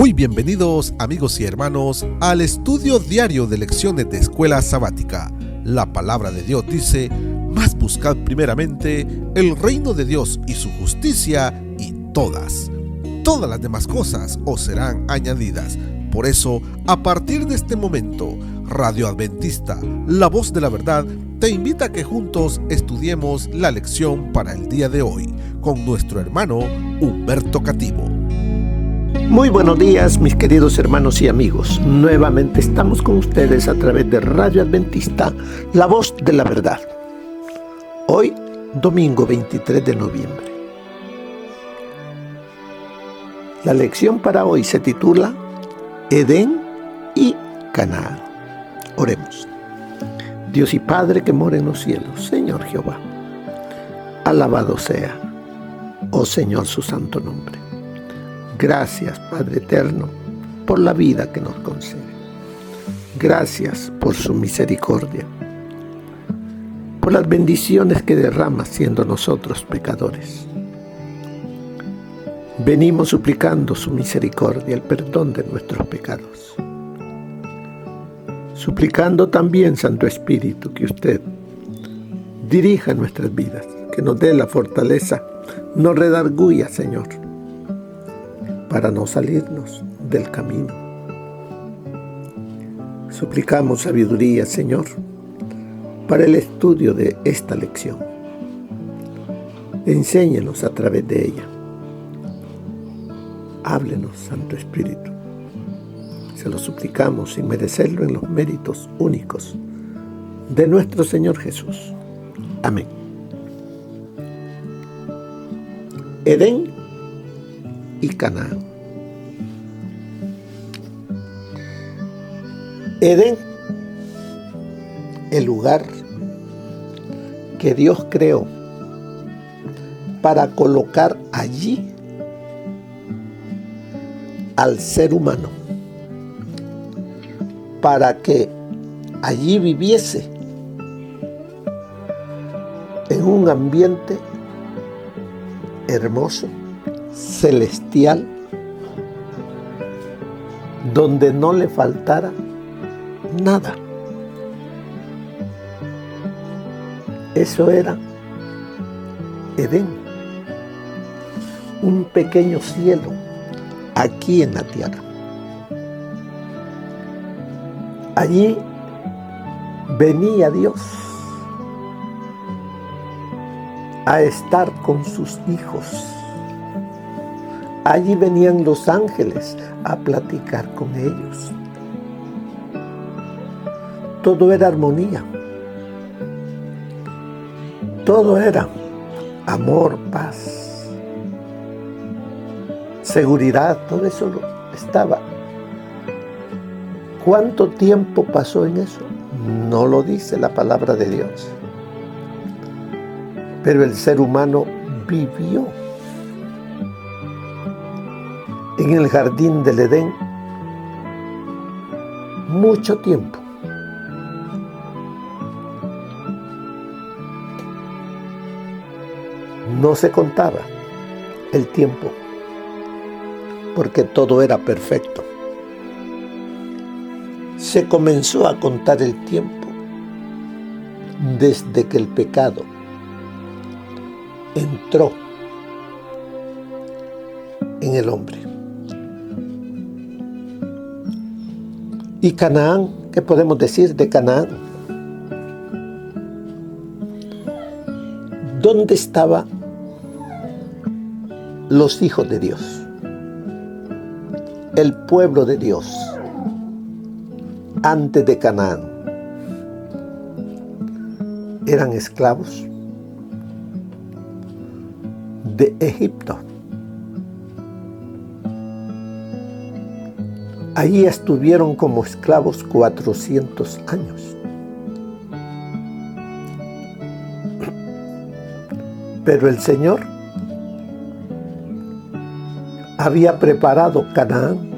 Muy bienvenidos, amigos y hermanos, al estudio diario de lecciones de Escuela Sabática. La palabra de Dios dice: mas buscad primeramente el reino de Dios y su justicia, y todas las demás cosas os serán añadidas. Por eso, a partir de este momento, Radio Adventista, la voz de la verdad, te invita a que juntos estudiemos la lección para el día de hoy con nuestro hermano Humberto Cativo. Muy buenos días, mis queridos hermanos y amigos. Nuevamente estamos con ustedes a través de Radio Adventista, la voz de la verdad. Hoy, domingo 23 de noviembre. La lección para hoy se titula Edén y Canaán. Oremos. Dios y Padre que mora en los cielos, Señor Jehová, alabado sea, oh Señor, su santo nombre. Gracias, Padre eterno, por la vida que nos concede. Gracias por su misericordia, por las bendiciones que derrama siendo nosotros pecadores. Venimos suplicando su misericordia, el perdón de nuestros pecados. Suplicando también, Santo Espíritu, que usted dirija nuestras vidas, que nos dé la fortaleza, nos redarguya, Señor, para no salirnos del camino. Suplicamos sabiduría, Señor, para el estudio de esta lección. Enséñenos a través de ella. Háblenos, Santo Espíritu. Se lo suplicamos sin merecerlo en los méritos únicos de nuestro Señor Jesús. Amén. Edén y Canaán. Edén, el lugar que Dios creó para colocar allí al ser humano, para que allí viviese en un ambiente hermoso, celestial, donde no le faltara nada. Eso era Edén, un pequeño cielo aquí en la tierra. Allí venía Dios a estar con sus hijos. Allí venían los ángeles a platicar con ellos. Todo era armonía. Todo era amor, paz, seguridad, todo eso estaba. ¿Cuánto tiempo pasó en eso? No lo dice la palabra de Dios. Pero el ser humano vivió en el jardín del Edén mucho tiempo. No se contaba el tiempo, porque todo era perfecto. Se comenzó a contar el tiempo desde que el pecado entró en el hombre. Y Canaán, ¿qué podemos decir de Canaán? ¿Dónde estaban los hijos de Dios? El pueblo de Dios antes de Canaán. Eran esclavos de Egipto. Allí estuvieron como esclavos 400 años. Pero el Señor había preparado Canaán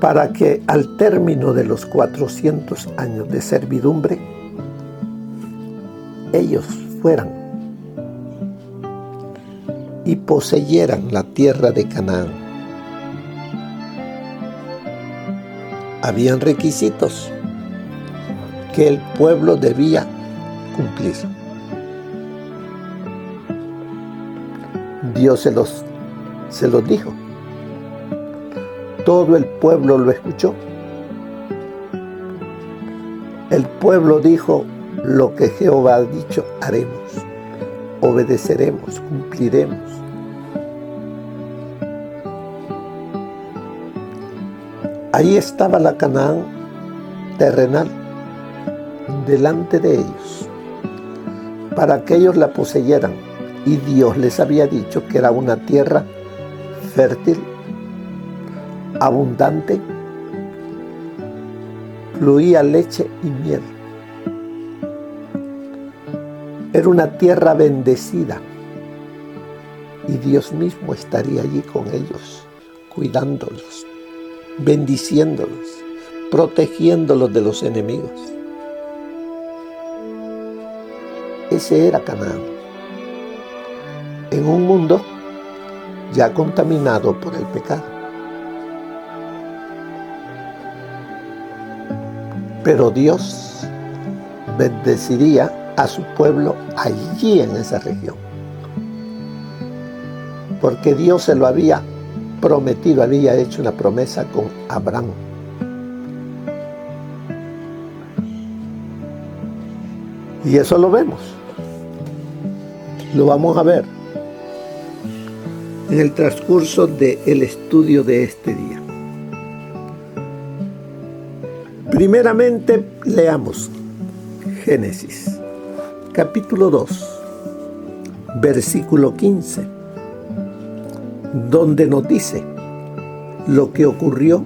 para que al término de los 400 años de servidumbre, ellos fueran y poseyeran la tierra de Canaán. Habían requisitos que el pueblo debía cumplir. Dios se los dijo. Todo el pueblo lo escuchó. El pueblo dijo: lo que Jehová ha dicho haremos, obedeceremos, cumpliremos. Ahí estaba la Canaán terrenal delante de ellos, para que ellos la poseyeran, y Dios les había dicho que era una tierra fértil, abundante, fluía leche y miel. Era una tierra bendecida, y Dios mismo estaría allí con ellos, cuidándolos, bendiciéndolos, protegiéndolos de los enemigos. Ese era Canaán, en un mundo ya contaminado por el pecado. Pero Dios bendeciría a su pueblo allí en esa región, porque Dios se lo había prometido, había hecho una promesa con Abraham. Y eso lo vemos, lo vamos a ver en el transcurso del estudio de este día. Primeramente, leamos Génesis, capítulo 2, versículo 15, donde nos dice lo que ocurrió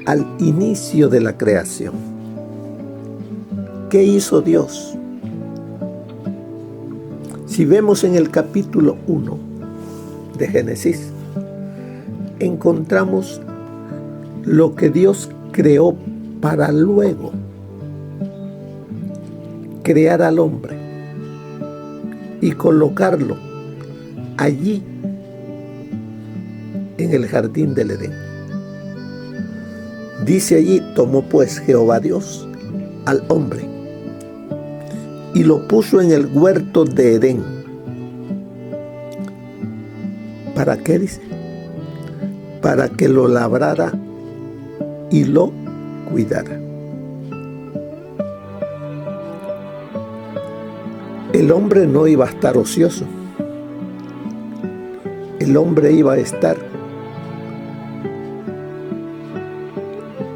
al inicio de la creación. ¿Qué hizo Dios? Si vemos en el capítulo 1 de Génesis, encontramos lo que Dios creó para luego crear al hombre y colocarlo allí en el jardín del Edén. Dice allí: tomó pues Jehová Dios al hombre y lo puso en el huerto de Edén. ¿Para qué dice? Para que lo labrara y lo cuidara. El hombre no iba a estar ocioso. El hombre iba a estar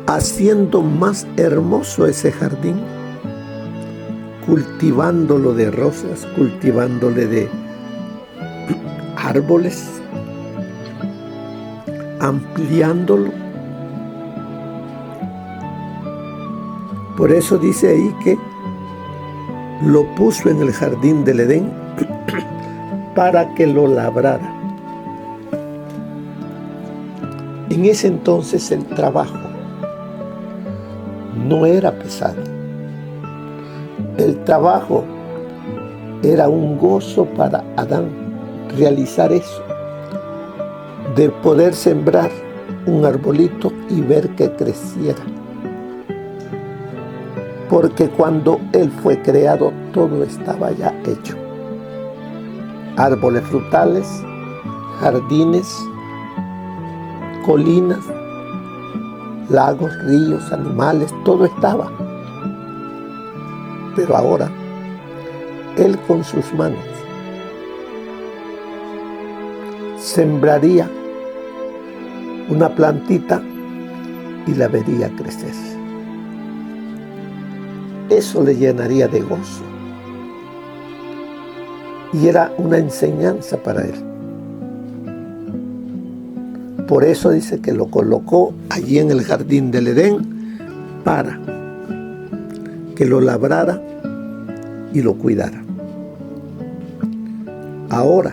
haciendo más hermoso ese jardín, cultivándolo de rosas, cultivándole de árboles, ampliándolo. Por eso dice ahí que lo puso en el jardín del Edén para que lo labrara. En ese entonces el trabajo no era pesado. El trabajo era un gozo para Adán, realizar eso, de poder sembrar un arbolito y ver que creciera. Porque cuando él fue creado, todo estaba ya hecho. Árboles frutales, jardines, colinas, lagos, ríos, animales, todo estaba. Pero ahora, él con sus manos sembraría una plantita y la vería crecer. Eso le llenaría de gozo. Y era una enseñanza para él. Por eso dice que lo colocó allí en el jardín del Edén para que lo labrara y lo cuidara. Ahora,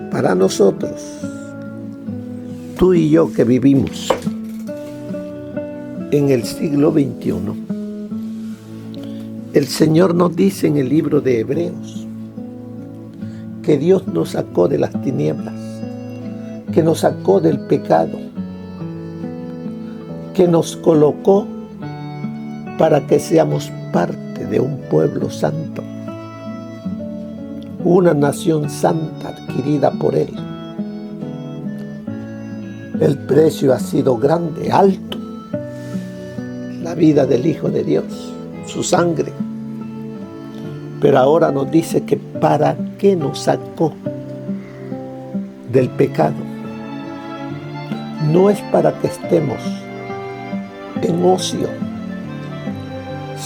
para nosotros, tú y yo que vivimos en el siglo XXI, el Señor nos dice en el libro de Hebreos que Dios nos sacó de las tinieblas, que nos sacó del pecado, que nos colocó para que seamos parte de un pueblo santo, una nación santa adquirida por Él. El precio ha sido grande, alto, la vida del Hijo de Dios, su sangre. Pero ahora nos dice que para qué nos sacó del pecado. No es para que estemos en ocio,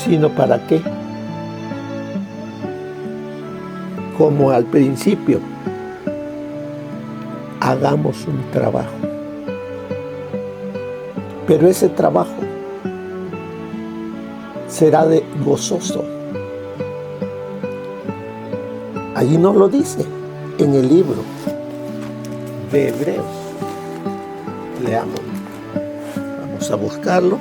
sino para que, como al principio, hagamos un trabajo. Pero ese trabajo será de gozoso. Allí nos lo dice en el libro de Hebreos. Leamos. Vamos a buscarlo.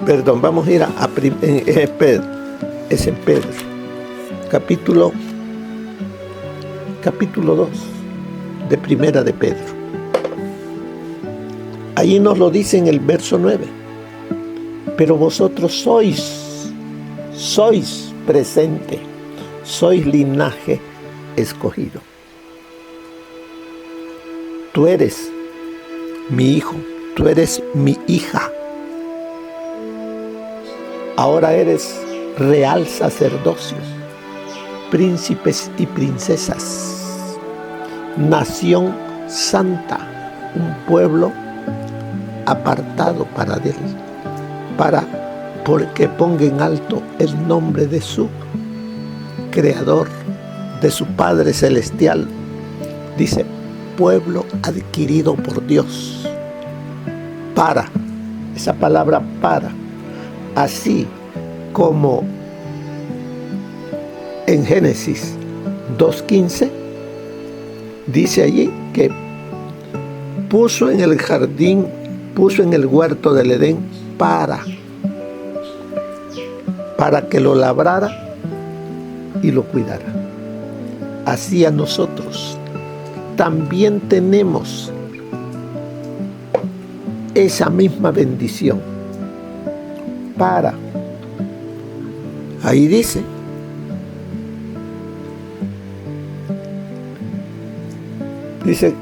Perdón, vamos a ir a Pedro. Es en Pedro. Capítulo 2 de Primera de Pedro. Allí nos lo dice en el verso 9. Pero vosotros sois presente, sois linaje escogido. Tú eres mi hijo, tú eres mi hija. Ahora eres real sacerdocio, príncipes y princesas, nación santa, un pueblo apartado para Él, porque ponga en alto el nombre de su Creador, de su Padre Celestial. Dice, pueblo adquirido por Dios. Esa palabra para, así como en Génesis 2:15, dice allí que puso en el jardín, puso en el huerto del Edén para que lo labrara y lo cuidara. Así a nosotros también tenemos esa misma bendición para, ahí dice,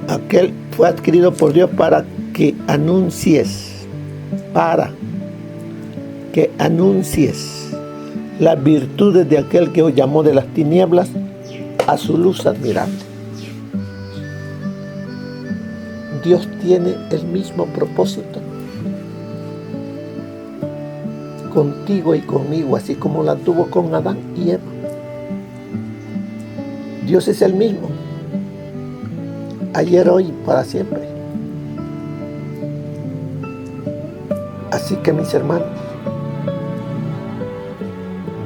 aquel fue adquirido por Dios para que anuncies las virtudes de aquel que os llamó de las tinieblas a su luz admirable. Dios tiene el mismo propósito contigo y conmigo, así como la tuvo con Adán y Eva. Dios es el mismo, ayer, hoy, para siempre. Así que, mis hermanos,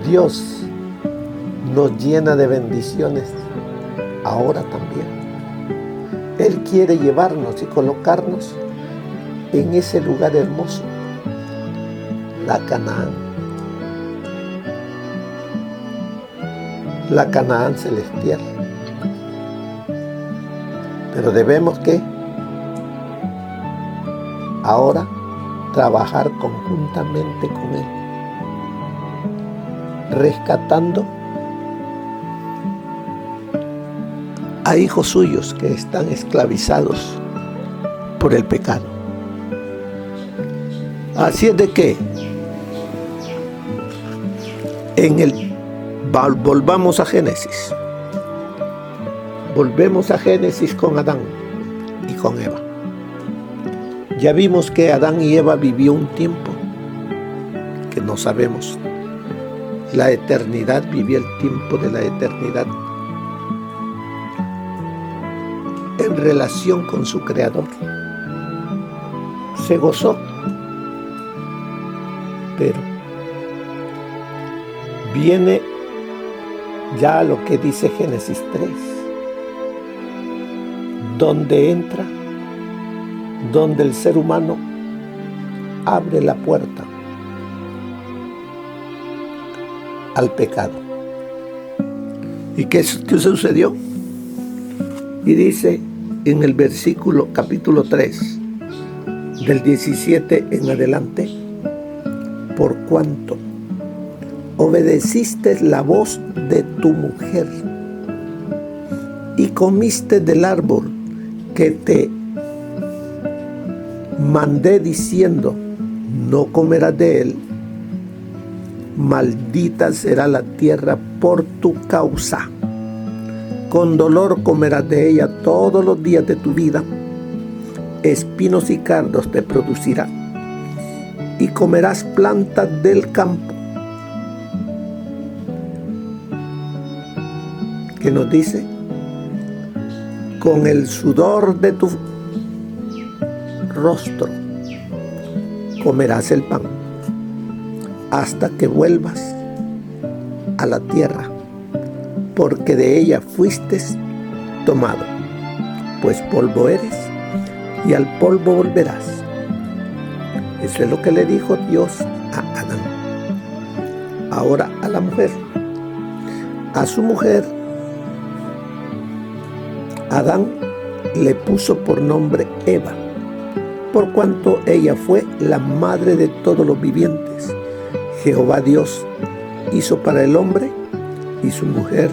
Dios nos llena de bendiciones ahora también. Él quiere llevarnos y colocarnos en ese lugar hermoso, la Canaán. La Canaán celestial. Pero debemos que ahora trabajar conjuntamente con Él, rescatando a hijos suyos que están esclavizados por el pecado. Así es de que volvamos a Génesis. Volvemos a Génesis con Adán y con Eva. Ya vimos que Adán y Eva vivió un tiempo que no sabemos. La eternidad, vivió el tiempo de la eternidad en relación con su Creador. Se gozó, pero viene ya lo que dice Génesis 3, donde entra, donde el ser humano abre la puerta al pecado. ¿Y qué sucedió? Y dice en el versículo capítulo 3, del 17 en adelante: por cuanto obedeciste la voz de tu mujer y comiste del árbol que te mandé diciendo, no comerás de él, maldita será la tierra por tu causa. Con dolor comerás de ella todos los días de tu vida. Espinos y cardos te producirá. Y comerás plantas del campo. ¿Qué nos dice? Con el sudor de tu rostro comerás el pan, hasta que vuelvas a la tierra, porque de ella fuiste tomado, pues polvo eres y al polvo volverás. Eso es lo que le dijo Dios a Adán. Ahora a la mujer. A su mujer, Adán le puso por nombre Eva, por cuanto ella fue la madre de todos los vivientes. Jehová Dios hizo para el hombre y su mujer.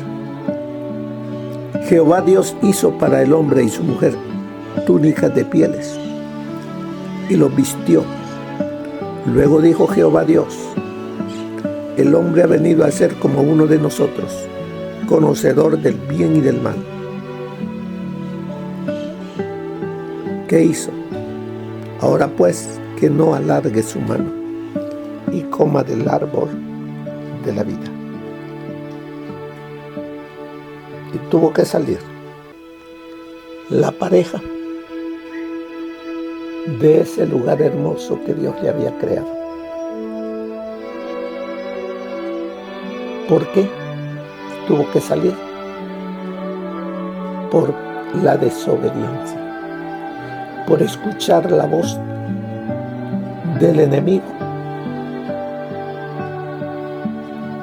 Jehová Dios hizo para el hombre y su mujer túnicas de pieles y los vistió. Luego dijo Jehová Dios: el hombre ha venido a ser como uno de nosotros, conocedor del bien y del mal. ¿Qué hizo? Ahora pues, que no alargue su mano y coma del árbol de la vida. Y tuvo que salir la pareja de ese lugar hermoso que Dios le había creado. ¿Por qué tuvo que salir? Por la desobediencia, por escuchar la voz del enemigo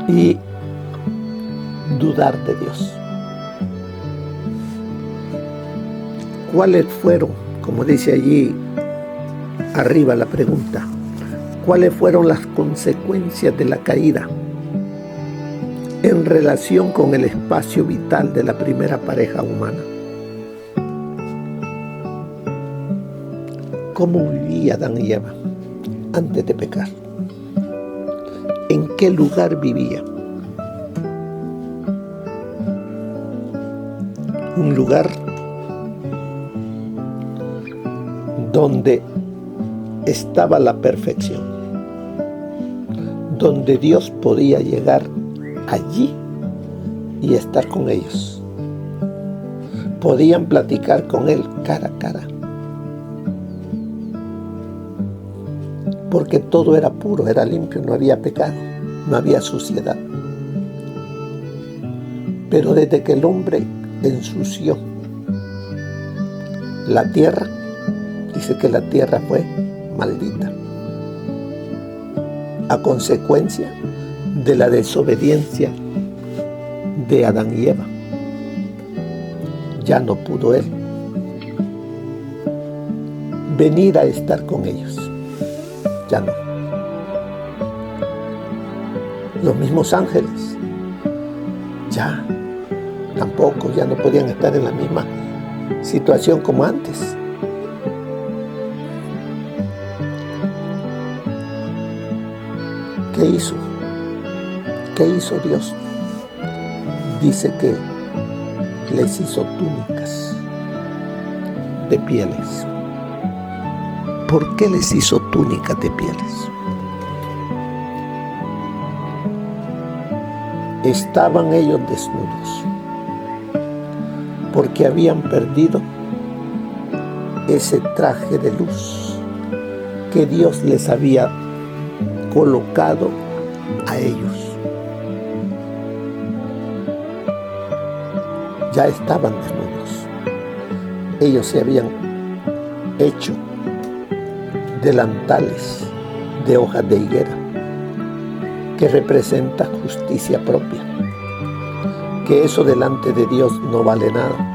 y dudar de Dios. ¿Cuáles fueron, como dice allí arriba la pregunta, cuáles fueron las consecuencias de la caída en relación con el espacio vital de la primera pareja humana? ¿Cómo vivía Adán y Eva antes de pecar? ¿En qué lugar vivía? Un lugar donde estaba la perfección, donde Dios podía llegar allí y estar con ellos. Podían platicar con Él cara a cara, porque todo era puro, era limpio, no había pecado, no había suciedad. Pero desde que el hombre ensució la tierra, dice que la tierra fue maldita a consecuencia de la desobediencia de Adán y Eva. Ya no pudo Él venir a estar con ellos. Ya no. Los mismos ángeles ya tampoco, ya no podían estar en la misma situación como antes. ¿Qué hizo? ¿Qué hizo Dios? Dice que les hizo túnicas de pieles. ¿Por qué les hizo túnicas de pieles? Estaban ellos desnudos porque habían perdido ese traje de luz que Dios les había colocado a ellos. Ya estaban desnudos. Ellos se habían hecho delantales de hojas de higuera, que representa justicia propia. que eso delante de Dios no vale nada.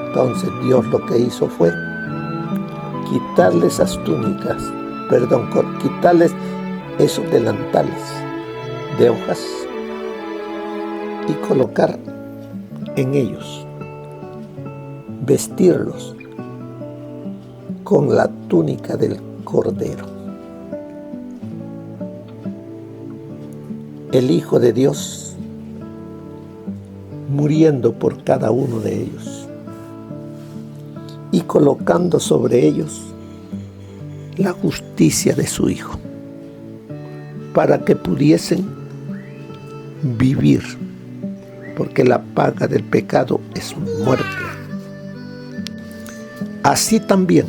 Entonces Dios lo que hizo fue quitarles esas túnicas, quitarles esos delantales de hojas y colocar en ellos, vestirlos con la túnica del Cordero. El Hijo de Dios muriendo por cada uno de ellos y colocando sobre ellos la justicia de su Hijo, para que pudiesen vivir, porque la paga del pecado es muerte. Así también,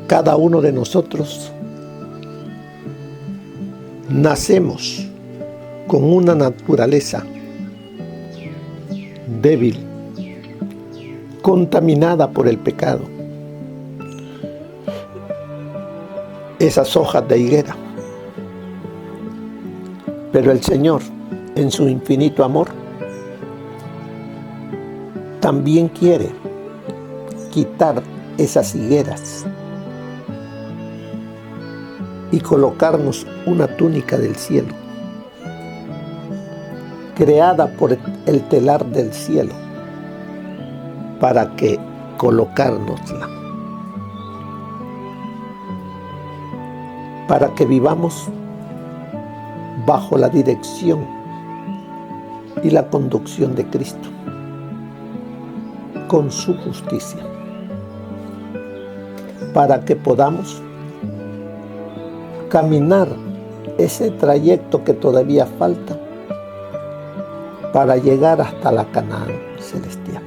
cada uno de nosotros nacemos con una naturaleza débil, contaminada por el pecado. Esas hojas de higuera. Pero el Señor, en su infinito amor, también quiere quitar esas higueras y colocarnos una túnica del cielo, creada por el telar del cielo, para que colocárnosla, para que vivamos bajo la dirección y la conducción de Cristo, con su justicia, para que podamos caminar ese trayecto que todavía falta para llegar hasta la Canaán celestial.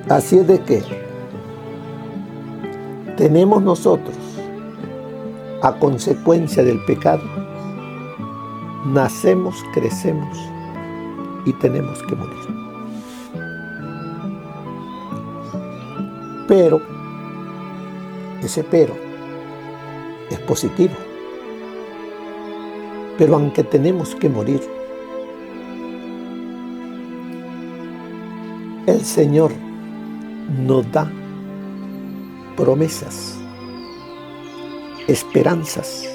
Así es de que tenemos nosotros, a consecuencia del pecado, nacemos, crecemos y tenemos que morir. Pero ese pero es positivo. Pero aunque tenemos que morir, el Señor nos da promesas, esperanzas.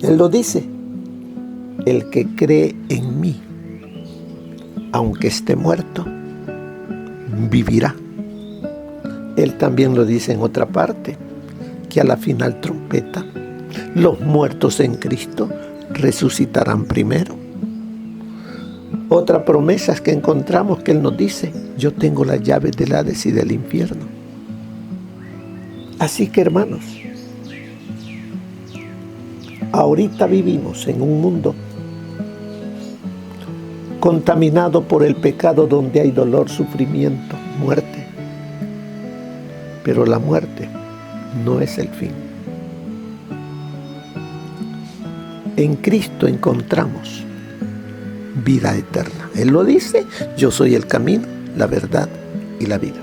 Él lo dice: el que cree en mí, aunque esté muerto, vivirá. Él también lo dice en otra parte, que a la final trompeta, los muertos en Cristo resucitarán primero. Otra promesa es que encontramos que Él nos dice: yo tengo las llaves del Hades y del infierno. Así que, hermanos, ahorita vivimos en un mundo contaminado por el pecado, donde hay dolor, sufrimiento, muerte. Pero la muerte no es el fin. En Cristo encontramos vida eterna. Él lo dice: yo soy el camino, la verdad y la vida.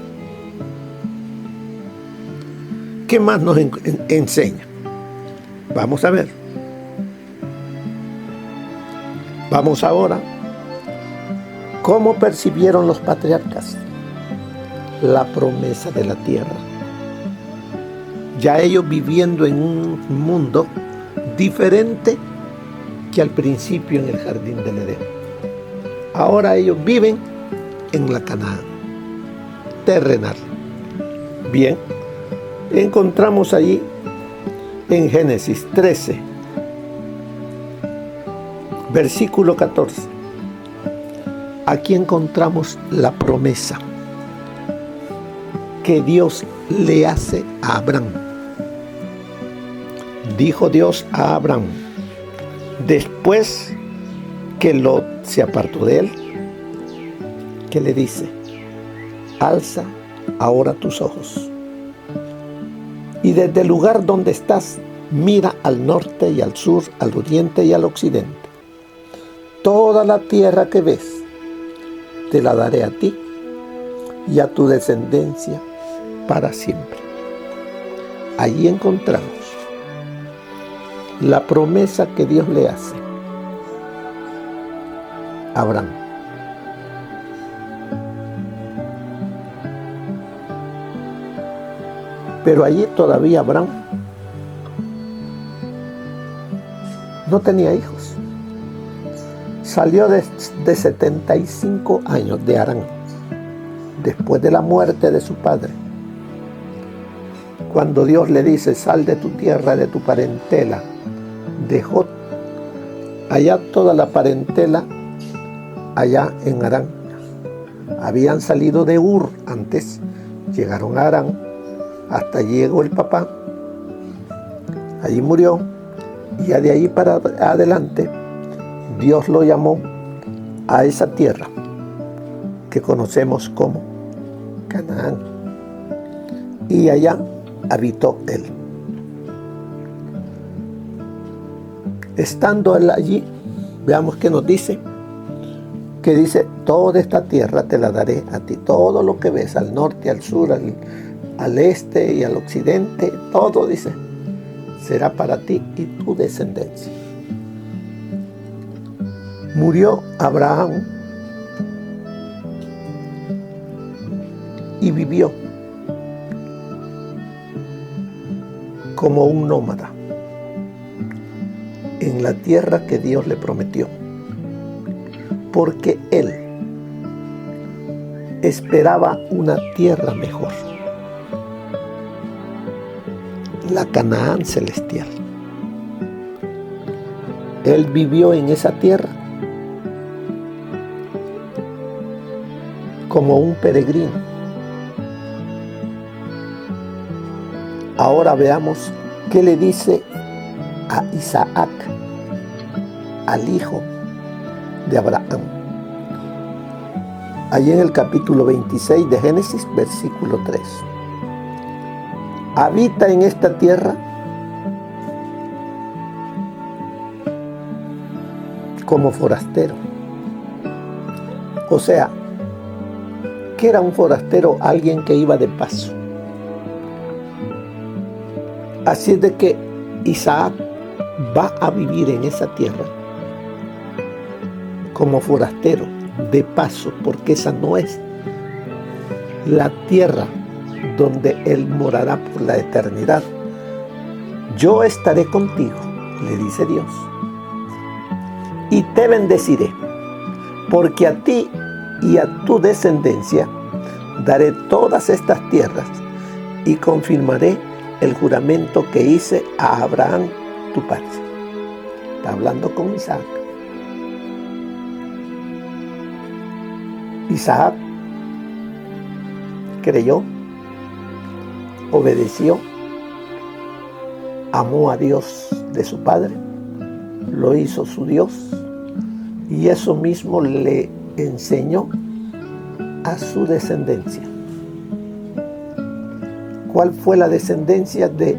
¿Qué más nos enseña? Vamos a ver. Vamos ahora. ¿Cómo percibieron los patriarcas la promesa de la tierra? Ya ellos viviendo en un mundo diferente que al principio en el jardín del Edén. Ahora ellos viven en la Canaán terrenal. Bien, encontramos allí en Génesis 13, versículo 14. Aquí encontramos la promesa que Dios le hace a Abraham. Dijo Dios a Abraham, después que Lot se apartó de él, que le dice: alza ahora tus ojos y desde el lugar donde estás mira al norte y al sur, al oriente y al occidente. Toda la tierra que ves te la daré a ti y a tu descendencia para siempre. Allí encontramos la promesa que Dios le hace a Abraham. Pero allí todavía Abraham no tenía hijos. Salió de 75 años de Harán, después de la muerte de su padre. Cuando Dios le dice, sal de tu tierra, de tu parentela, dejó allá toda la parentela, allá en Harán. Habían salido de Ur antes, llegaron a Harán, hasta llegó el papá, allí murió, y ya de ahí para adelante, Dios lo llamó a esa tierra que conocemos como Canaán, y allá habitó él. Estando él allí, veamos qué nos dice, que dice, toda esta tierra te la daré a ti, todo lo que ves, al norte, al sur, al este y al occidente, todo dice, será para ti y tu descendencia. Murió Abraham y vivió como un nómada en la tierra que Dios le prometió, porque él esperaba una tierra mejor, la Canaán celestial. Él vivió en esa tierra como un peregrino. Ahora veamos qué le dice a Isaac, al hijo de Abraham. Allí en el capítulo 26 de Génesis, versículo 3. Habita en esta tierra como forastero. O sea, ¿qué era un forastero? Alguien que iba de paso. Así es de que Isaac va a vivir en esa tierra como forastero, de paso, porque esa no es la tierra donde él morará por la eternidad. Yo estaré contigo, le dice Dios, y te bendeciré, porque a ti y a tu descendencia daré todas estas tierras y confirmaré el juramento que hice a Abraham, tu padre. Está hablando con Isaac. Isaac creyó, obedeció, amó a Dios de su padre, lo hizo su Dios, y eso mismo le enseñó a su descendencia. ¿Cuál fue la descendencia de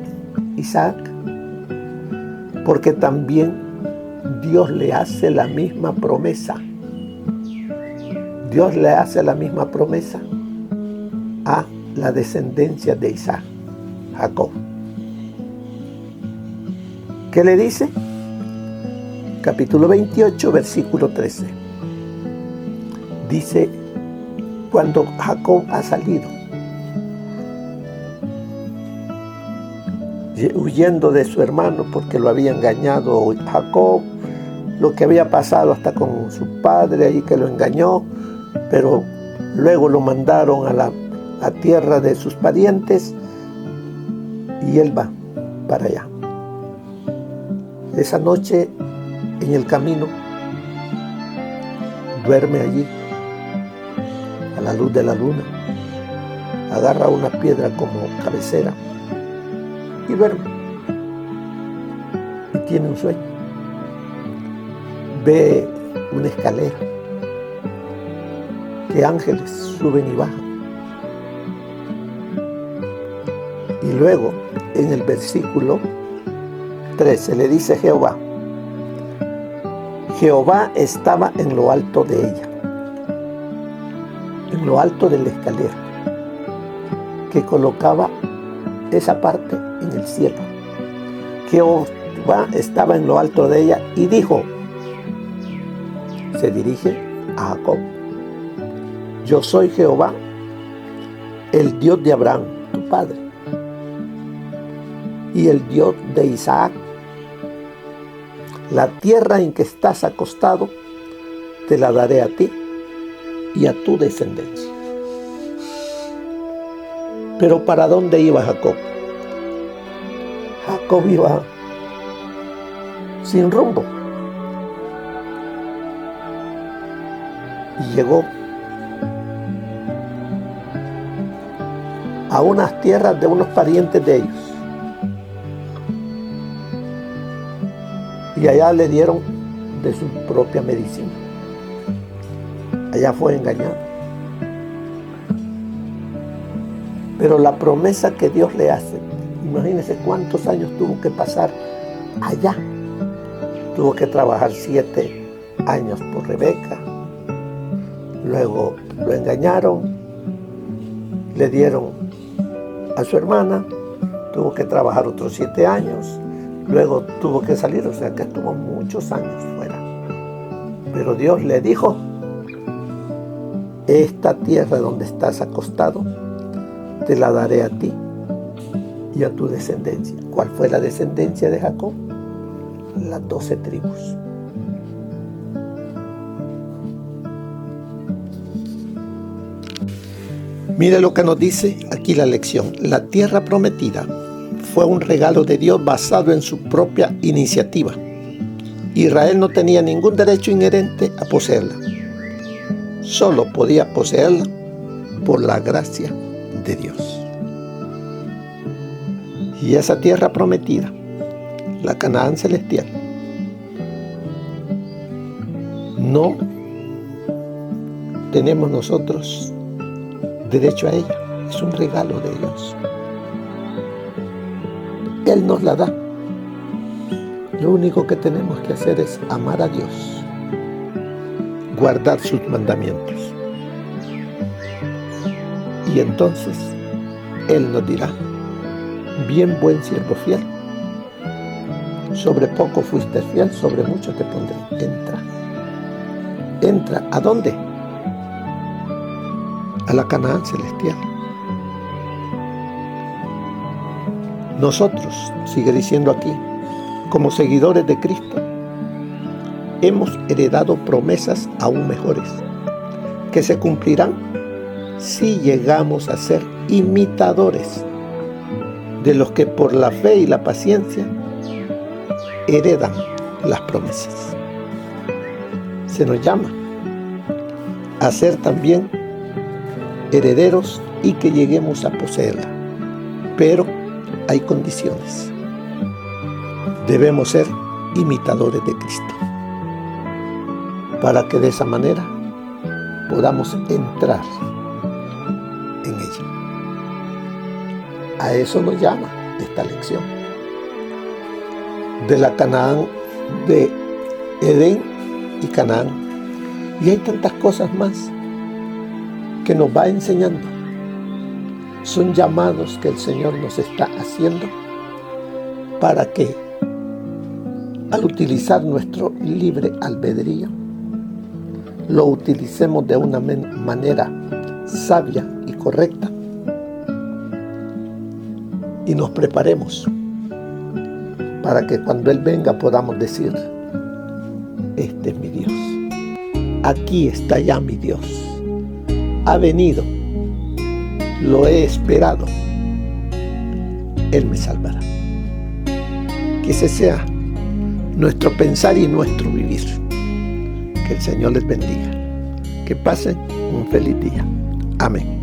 Isaac? Porque también Dios le hace la misma promesa. Dios le hace la misma promesa a la descendencia de Isaac, Jacob. ¿Qué le dice? Capítulo 28, versículo 13. Dice, cuando Jacob ha salido, huyendo de su hermano porque lo había engañado Jacob, lo que había pasado hasta con su padre ahí que lo engañó, pero luego lo mandaron a la tierra de sus parientes y él va para allá. Esa noche en el camino duerme allí a la luz de la luna, agarra una piedra como cabecera y duerme, y tiene un sueño. Ve una escalera que ángeles suben y bajan, y luego en el versículo 13 le dice Jehová estaba en lo alto de ella, en lo alto de la escalera que colocaba esa parte en el cielo. Jehová estaba en lo alto de ella y dijo, se dirige a Jacob, yo soy Jehová, el Dios de Abraham, tu padre, y el Dios de Isaac. La tierra en que estás acostado te la daré a ti y a tu descendencia. Pero ¿para dónde iba Jacob? Jacob iba sin rumbo. Y llegó a unas tierras de unos parientes de ellos. Y allá le dieron de su propia medicina. Allá fue engañado. Pero la promesa que Dios le hace, imagínense cuántos años tuvo que pasar allá. Tuvo que trabajar 7 años por Rebeca. Luego lo engañaron, le dieron a su hermana, tuvo que trabajar otros 7 años, luego tuvo que salir, o sea que estuvo muchos años fuera. Pero Dios le dijo, esta tierra donde estás acostado, te la daré a ti y a tu descendencia. ¿Cuál fue la descendencia de Jacob? Las 12 tribus. Mire lo que nos dice aquí la lección. La tierra prometida fue un regalo de Dios basado en su propia iniciativa. Israel no tenía ningún derecho inherente a poseerla. Solo podía poseerla por la gracia de Dios. Y esa tierra prometida, la Canaán celestial, no tenemos nosotros derecho a ella. Es un regalo de Dios. Él nos la da. Lo único que tenemos que hacer es amar a Dios, guardar sus mandamientos. Y entonces Él nos dirá, bien buen siervo fiel, sobre poco fuiste fiel, sobre mucho te pondré. Entra. ¿Entra a dónde? A la Canaán celestial. Nosotros, sigue diciendo aquí, como seguidores de Cristo, hemos heredado promesas aún mejores, que se cumplirán si llegamos a ser imitadores de los que por la fe y la paciencia heredan las promesas. Se nos llama a ser también herederos y que lleguemos a poseerla. Pero hay condiciones. Debemos ser imitadores de Cristo para que de esa manera podamos entrar en ella. A eso nos llama esta lección. De la Canaán, de Edén y Canaán. Y hay tantas cosas más que nos va enseñando. Son llamados que el Señor nos está haciendo para que al utilizar nuestro libre albedrío lo utilicemos de una manera sabia y correcta y nos preparemos para que cuando Él venga podamos decir, este es mi Dios, aquí está ya mi Dios, ha venido, lo he esperado, Él me salvará. Que ese sea nuestro pensar y nuestro vivir. Que el Señor les bendiga. Que pasen un feliz día. Amén.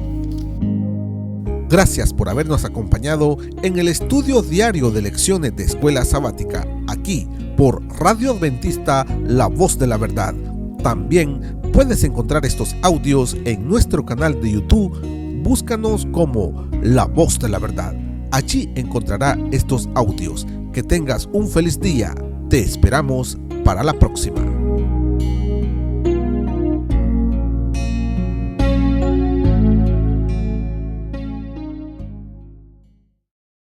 Gracias por habernos acompañado en el estudio diario de lecciones de Escuela Sabática, aquí por Radio Adventista, La Voz de la Verdad. También puedes encontrar estos audios en nuestro canal de YouTube. Búscanos como La Voz de la Verdad. Allí encontrará estos audios. Que tengas un feliz día. Te esperamos para la próxima.